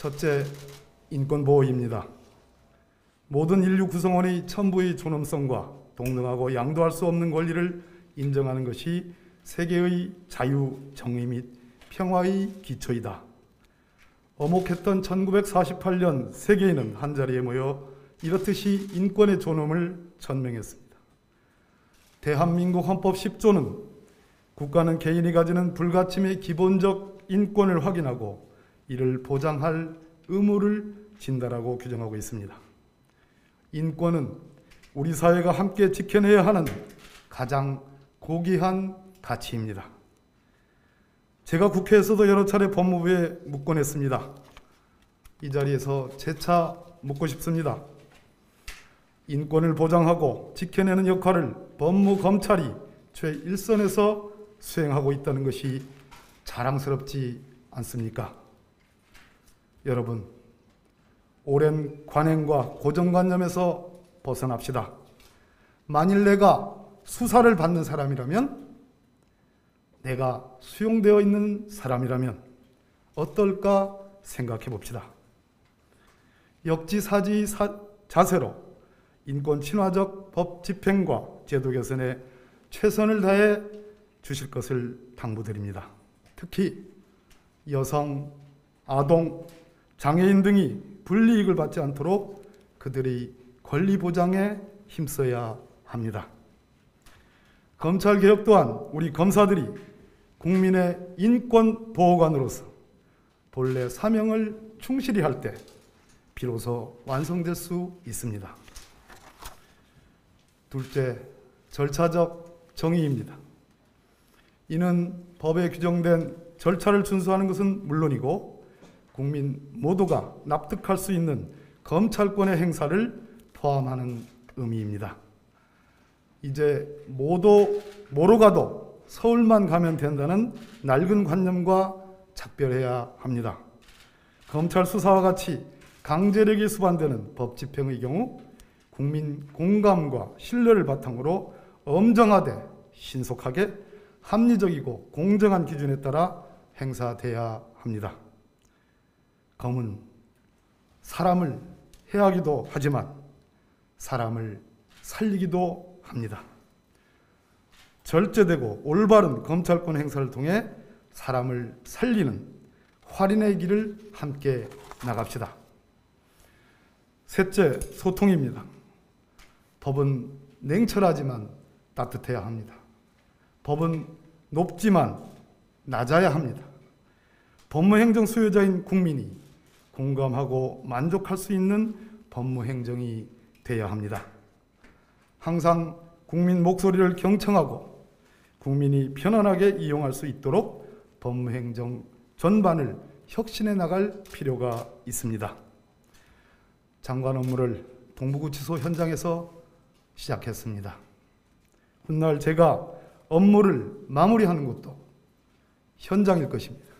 첫째, 인권보호입니다. 모든 인류 구성원의 천부의 존엄성과 동등하고 양도할 수 없는 권리를 인정하는 것이 세계의 자유, 정의 및 평화의 기초이다. 어목했던 1948년 세계인은 한자리에 모여 이렇듯이 인권의 존엄을 전명했습니다. 대한민국 헌법 10조는 국가는 개인이 가지는 불가침의 기본적 인권을 확인하고 이를 보장할 의무를 진다라고 규정하고 있습니다. 인권은 우리 사회가 함께 지켜내야 하는 가장 고귀한 가치입니다. 제가 국회에서도 여러 차례 법무부에 묻곤 했습니다. 이 자리에서 재차 묻고 싶습니다. 인권을 보장하고 지켜내는 역할을 법무 검찰이 최일선에서 수행하고 있다는 것이 자랑스럽지 않습니까? 여러분, 오랜 관행과 고정관념에서 벗어납시다. 만일 내가 수사를 받는 사람이라면, 내가 수용되어 있는 사람이라면 어떨까 생각해 봅시다. 역지사지 자세로 인권 친화적 법 집행과 제도 개선에 최선을 다해 주실 것을 당부드립니다. 특히 여성, 아동, 장애인 등이 불이익을 받지 않도록 그들의 권리 보장에 힘써야 합니다. 검찰개혁 또한 우리 검사들이 국민의 인권 보호관으로서 본래 사명을 충실히 할 때 비로소 완성될 수 있습니다. 둘째, 절차적 정의입니다. 이는 법에 규정된 절차를 준수하는 것은 물론이고 국민 모두가 납득할 수 있는 검찰권의 행사를 포함하는 의미입니다. 이제 뭐로 가도 서울만 가면 된다는 낡은 관념과 작별해야 합니다. 검찰 수사와 같이 강제력이 수반되는 법 집행의 경우 국민 공감과 신뢰를 바탕으로 엄정하되 신속하게 합리적이고 공정한 기준에 따라 행사돼야 합니다. 검은 사람을 해하기도 하지만 사람을 살리기도 합니다. 절제되고 올바른 검찰권 행사를 통해 사람을 살리는 활인의 길을 함께 나갑시다. 셋째, 소통입니다. 법은 냉철하지만 따뜻해야 합니다. 법은 높지만 낮아야 합니다. 법무행정 수요자인 국민이 공감하고 만족할 수 있는 법무행정이 되어야 합니다. 항상 국민 목소리를 경청하고 국민이 편안하게 이용할 수 있도록 법무행정 전반을 혁신해 나갈 필요가 있습니다. 장관 업무를 동부구치소 현장에서 시작했습니다. 훗날 제가 업무를 마무리하는 것도 현장일 것입니다.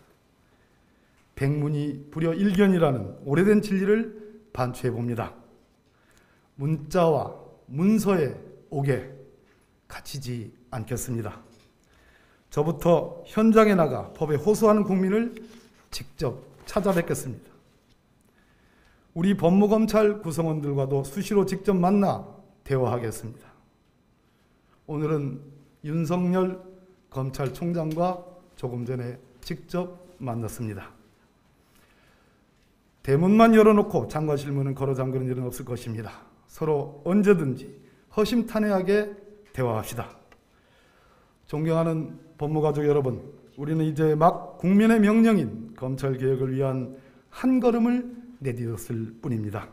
백문이 불여 일견이라는 오래된 진리를 반추해 봅니다. 문자와 문서의 옥에 갇히지 않겠습니다. 저부터 현장에 나가 법에 호소하는 국민을 직접 찾아뵙겠습니다. 우리 법무검찰 구성원들과도 수시로 직접 만나 대화하겠습니다. 오늘은 윤석열 검찰총장과 조금 전에 직접 만났습니다. 대문만 열어놓고 장관실문은 걸어 잠그는 일은 없을 것입니다. 서로 언제든지 허심탄회하게 대화합시다. 존경하는 법무가족 여러분, 우리는 이제 막 국민의 명령인 검찰개혁을 위한 한 걸음을 내딛었을 뿐입니다.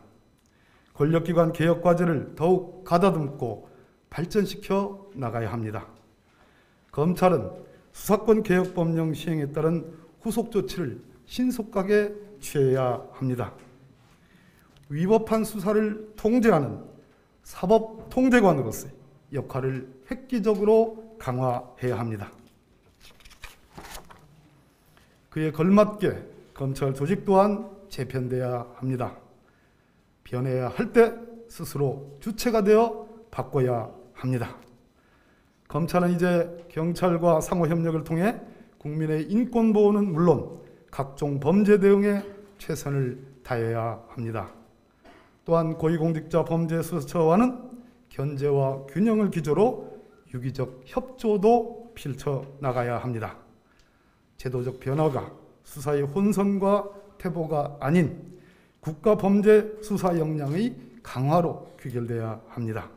권력기관 개혁 과제를 더욱 가다듬고 발전시켜 나가야 합니다. 검찰은 수사권 개혁 법령 시행에 따른 후속 조치를 신속하게 취해야 합니다. 위법한 수사를 통제하는 사법 통제관으로서의 역할을 획기적으로 강화해야 합니다. 그에 걸맞게 검찰 조직 또한 재편돼야 합니다. 변해야 할 때 스스로 주체가 되어 바꿔야 합니다. 검찰은 이제 경찰과 상호협력을 통해 국민의 인권보호는 물론 각종 범죄 대응에 최선을 다해야 합니다. 또한 고위공직자 범죄수사처와는 견제와 균형을 기조로 유기적 협조도 펼쳐나가야 합니다. 제도적 변화가 수사의 혼선과 퇴보가 아닌 국가범죄 수사 역량의 강화로 귀결돼야 합니다.